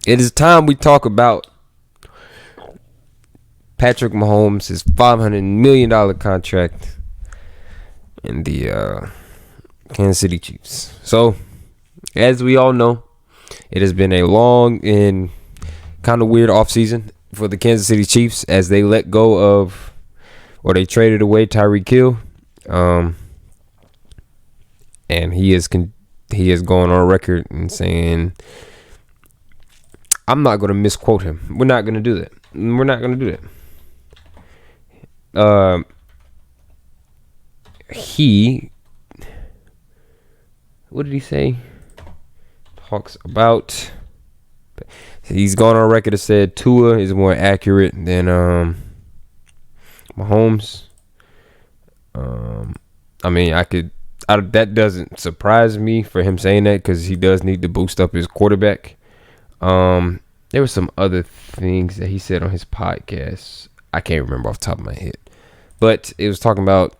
It is time we talk about Patrick Mahomes, his $500 million contract in the Kansas City Chiefs. So, as we all know, it has been a long and kind of weird offseason for the Kansas City Chiefs as they let go of, or they traded away Tyreek Hill. And he has gone on record and saying, I'm not going to misquote him. We're not going to do that. We're not going to do that. What did he say? Talks about, he's gone on record and said Tua is more accurate than Mahomes. That doesn't surprise me for him saying that because he does need to boost up his quarterback. There were some other things that he said on his podcast. I can't remember off the top of my head, but it was talking about,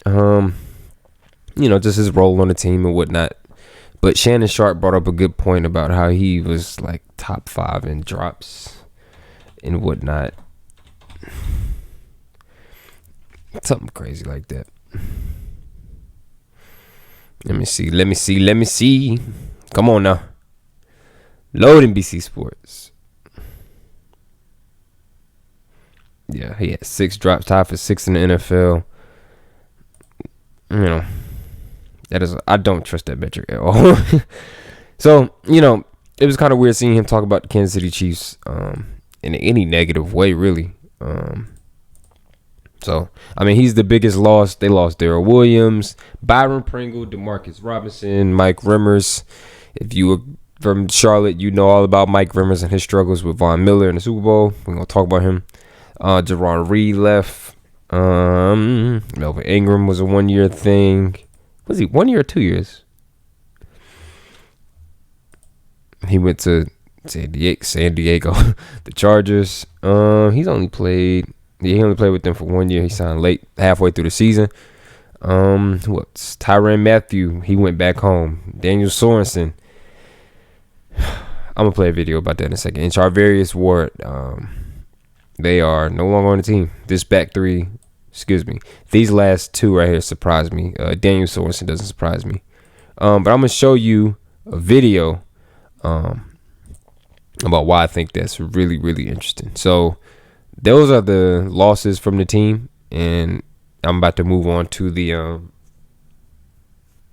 just his role on the team and whatnot. But Shannon Sharp brought up a good point about how he was like top 5 in drops and whatnot. Something crazy like that. Let me see. Come on now. Load NBC Sports. Yeah, he had 6 drops, tied for 6 in the NFL. I don't trust that metric at all. So, it was kind of weird seeing him talk about the Kansas City Chiefs in any negative way, really. He's the biggest loss. They lost Darrell Williams, Byron Pringle, DeMarcus Robinson, Mike Remmers. If you were from Charlotte, you know all about Mike Remmers and his struggles with Von Miller in the Super Bowl. We're going to talk about him. Jerron Reed left. Melvin Ingram was a 1-year thing. Was he 1 year or 2 years? He went to San Diego, the Chargers. He only played with them for 1 year. He signed late, halfway through the season. What's Tyrann Mathieu? He went back home. Daniel Sorensen. I'm gonna play a video about that in a second. And Charvarius Ward. They are no longer on the team. This back three, these last 2 right here surprised me. Daniel Sorensen doesn't surprise me. But I'm gonna show you a video about why I think that's really, really interesting. So those are the losses from the team, and I'm about to move on to the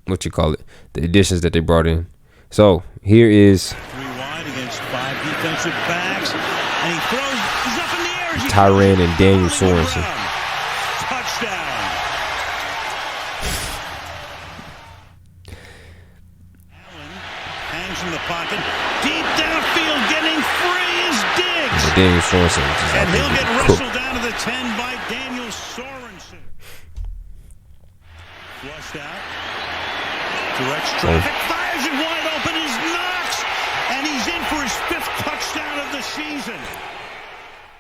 the additions that they brought in. So here is 3 wide against 5 defensive backs, and he throws. He's up in the air. Tyrann and Daniel Sorensen. Touchdown. Allen hangs in the pocket, deep downfield, getting free is Diggs. Daniel Sorensen, and he'll get wrestled down to the 10 by Daniel Sorensen. Flushed out. Directs traffic, fires it wide open, is Knox, and he's in for his 5th touchdown of the season.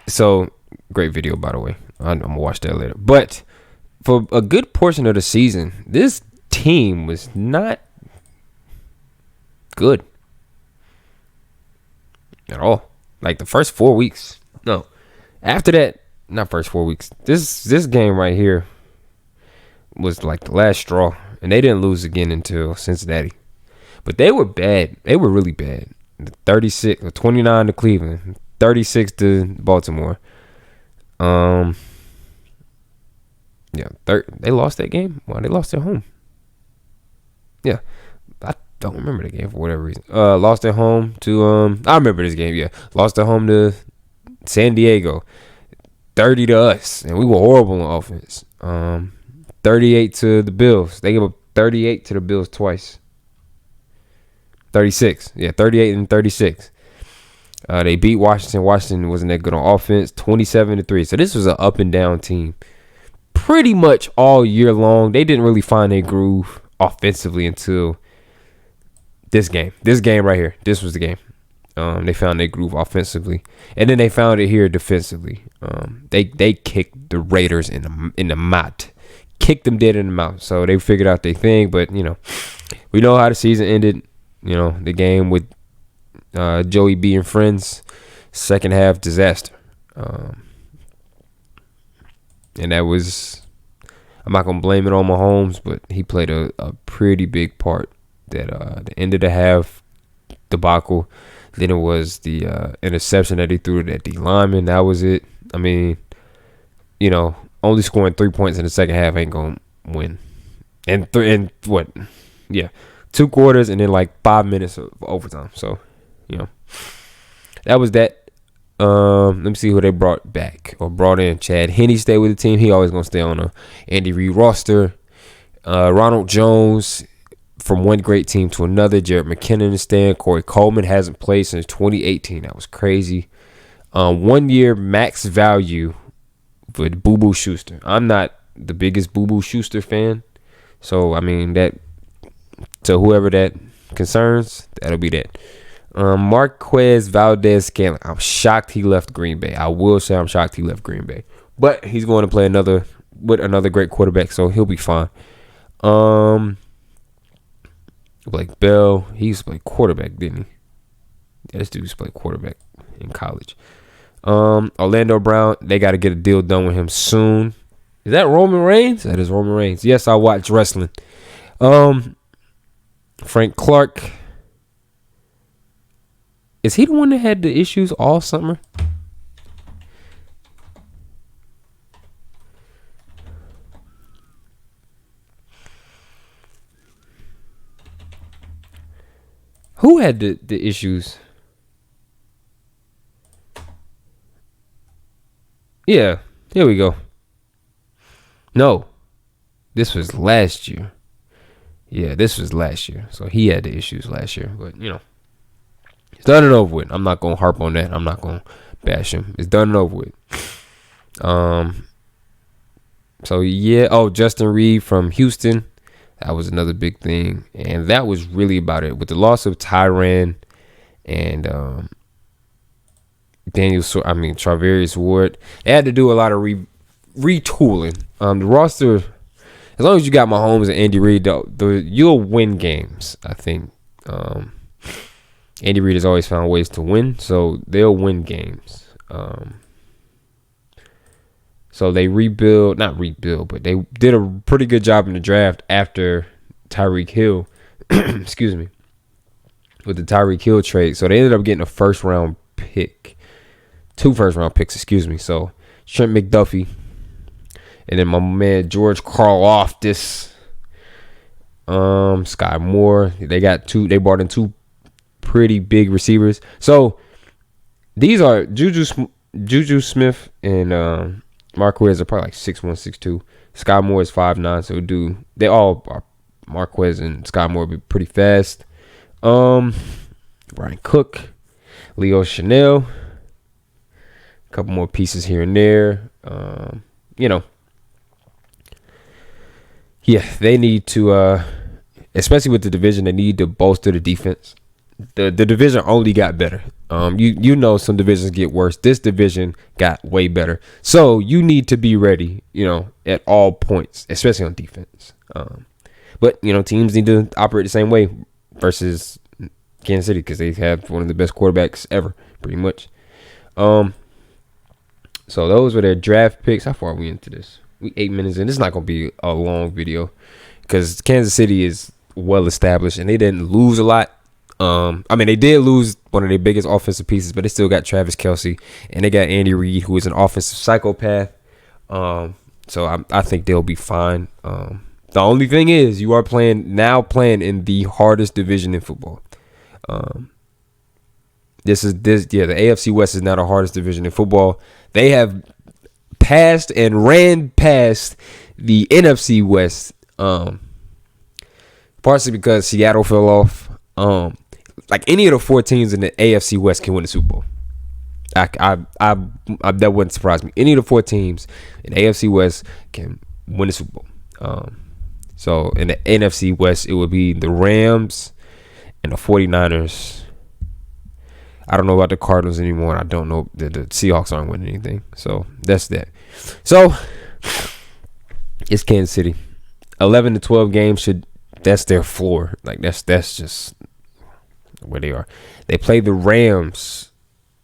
So, great video, by the way. I'm going to watch that later. But for a good portion of the season, this team was not good at all. Like the first 4 weeks. No. After that, not first 4 weeks. This game right here was like the last straw. And they didn't lose again until Cincinnati. But they were bad. They were really bad. 29 to Cleveland. 36 to Baltimore. They lost that game. Well, they lost at home. Yeah. I don't remember the game for whatever reason. Lost at home to I remember this game, yeah. Lost at home to San Diego. 30 to us. And we were horrible on offense. 38 to the Bills. They gave up 38 to the Bills twice. 36. Yeah, 38 and 36. They beat Washington. Washington wasn't that good on offense. 27 to 3. So this was an up and down team. Pretty much all year long. They didn't really find their groove offensively until this game. This game right here. This was the game. They found their groove offensively, and then they found it here defensively. They kicked the Raiders in the mouth. Kicked them dead in the mouth. So they figured out their thing, but we know how the season ended. The game with Joey B and friends. Second half disaster. And that was, I'm not gonna blame it on Mahomes, but he played a pretty big part. That the end of the half debacle. Then it was the interception that he threw to that D lineman. That was it. I mean, only scoring 3 points in the second half ain't gonna win. And 2 quarters and then like 5 minutes of overtime. So, that was that. Let me see who they brought in. Chad Henne stayed with the team. He always gonna stay on a Andy Reid roster. Ronald Jones from one great team to another. Jared McKinnon is staying. Corey Coleman hasn't played since 2018. That was crazy. 1 year max value with Boo Boo Schuster. I'm not the biggest Boo Boo Schuster fan, so I mean that to whoever that concerns, that'll be that. Marquez Valdez-Scantling. I'm shocked he left Green Bay. I will say I'm shocked he left Green Bay. But he's going to play with another great quarterback, so he'll be fine. Blake Bell, he used to play quarterback, didn't he? Yeah, this dude used to play quarterback in college. Orlando Brown, they got to get a deal done with him soon. Is that Roman Reigns? That is Roman Reigns. Yes, I watch wrestling. Frank Clark. Is he the one that had the issues all summer? Who had the issues? Yeah, here we go. No, this was last year. Yeah, this was last year. So he had the issues last year. But, it's done and over with. I'm not going to harp on that. I'm not going to bash him. It's done and over with. So, yeah. Oh, Justin Reid from Houston. That was another big thing. And that was really about it. With the loss of Tyrann and Travarius Ward, they had to do a lot of retooling. The roster, as long as you got Mahomes and Andy Reid, you'll win games, I think. Andy Reid has always found ways to win, so they'll win games. So they not rebuild, but they did a pretty good job in the draft after Tyreek Hill, excuse me, with the Tyreek Hill trade. So they ended up getting a first-round pick, 2 first-round picks, excuse me. So Trent McDuffie, and then my man George Karlaftis, Sky Moore. They brought in 2 pretty big receivers. So these are Juju Smith and Marquez are probably like 6'1", 6'2". Sky Moore is 5'9", so they all are. Marquez and Sky Moore be pretty fast. Brian Cook, Leo Chanel, a couple more pieces here and there. Yeah, they need to, especially with the division, they need to bolster the defense. The division only got better. Some divisions get worse. This division got way better. So you need to be ready, at all points, especially on defense. But teams need to operate the same way versus Kansas City because they have one of the best quarterbacks ever, pretty much. So those were their draft picks. How far are we into this? We 8 minutes in. This is not going to be a long video because Kansas City is well established and they didn't lose a lot. They did lose one of their biggest offensive pieces, but they still got Travis Kelce and they got Andy Reid, who is an offensive psychopath. So I think they'll be fine. The only thing is you are playing in the hardest division in football. The AFC West is now the hardest division in football. They have passed and ran past the NFC West, partially because Seattle fell off. Like any of the 4 teams in the AFC West can win the Super Bowl. That wouldn't surprise me. Any of the 4 teams in the AFC West can win the Super Bowl. So in the NFC West, it would be the Rams and the 49ers. I don't know about the Cardinals anymore. And I don't know that the Seahawks aren't winning anything. So that's that. So it's Kansas City. 11 to 12 games that's their floor. Like that's just where they are. They play the Rams.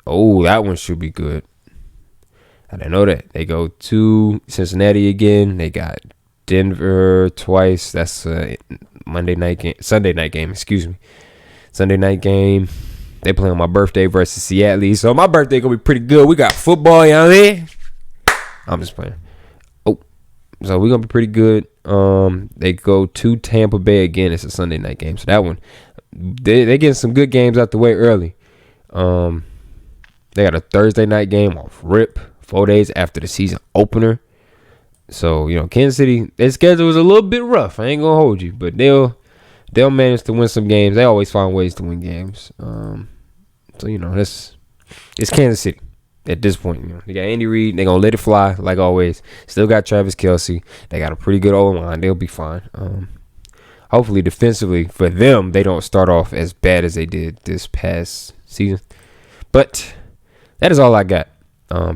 Oh, that one should be good. I didn't know that. They go to Cincinnati again. They got Denver twice. That's a Sunday night game. Excuse me. Sunday night game. They play on my birthday versus Seattle. So my birthday gonna be pretty good. We got football, you know what I mean? I'm just playing. Oh, so we're gonna be pretty good. They go to Tampa Bay again. It's a Sunday night game. So that one, they getting some good games out the way early. They got a Thursday night game off rip 4 days after the season opener. So, Kansas City, their schedule was a little bit rough. I ain't gonna hold you, but they'll manage to win some games. They always find ways to win games. So it's Kansas City at this point. They got Andy Reid. They're gonna let it fly like always. Still got Travis Kelce. They got a pretty good O-line. They'll be fine. Hopefully defensively for them, they don't start off as bad as they did this past season. But that is all I got.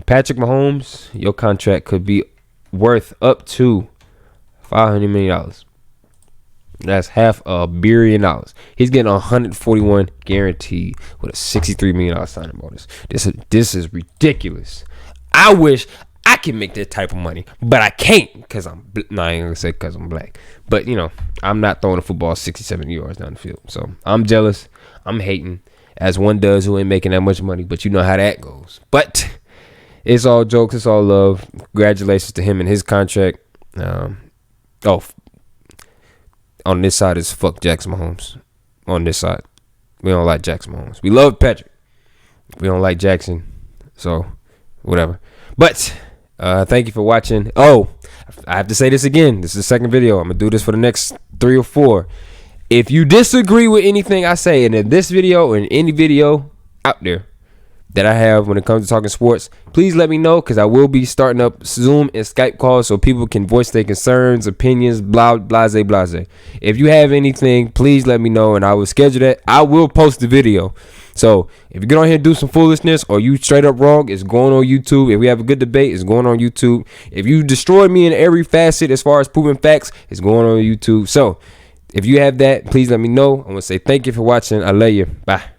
Patrick Mahomes, your contract could be worth up to $500 million. That's $500 million. He's getting $141 guaranteed with a $63 million signing bonus. This is ridiculous. I wish I could make that type of money, but I can't because I ain't gonna say because I'm black. But I'm not throwing a football 67 yards down the field. So I'm jealous. I'm hating, as one does who ain't making that much money. But you know how that goes. But it's all jokes. It's all love. Congratulations to him and his contract. On this side is fuck Jackson Mahomes. On this side, we don't like Jackson Mahomes. We love Patrick. We don't like Jackson. So, whatever. But, thank you for watching. Oh, I have to say this again. This is the second video. I'm going to do this for the next 3 or 4. If you disagree with anything I say in this video or in any video out there that I have when it comes to talking sports, please let me know, because I will be starting up Zoom and Skype calls so people can voice their concerns, opinions, blah, blase. If you have anything, please let me know and I will schedule that. I will post the video. So if you get on here and do some foolishness or you straight up wrong, it's going on YouTube. If we have a good debate, it's going on YouTube. If you destroy me in every facet as far as proving facts, it's going on YouTube. So if you have that, please let me know. I want to say thank you for watching. I love you. Bye.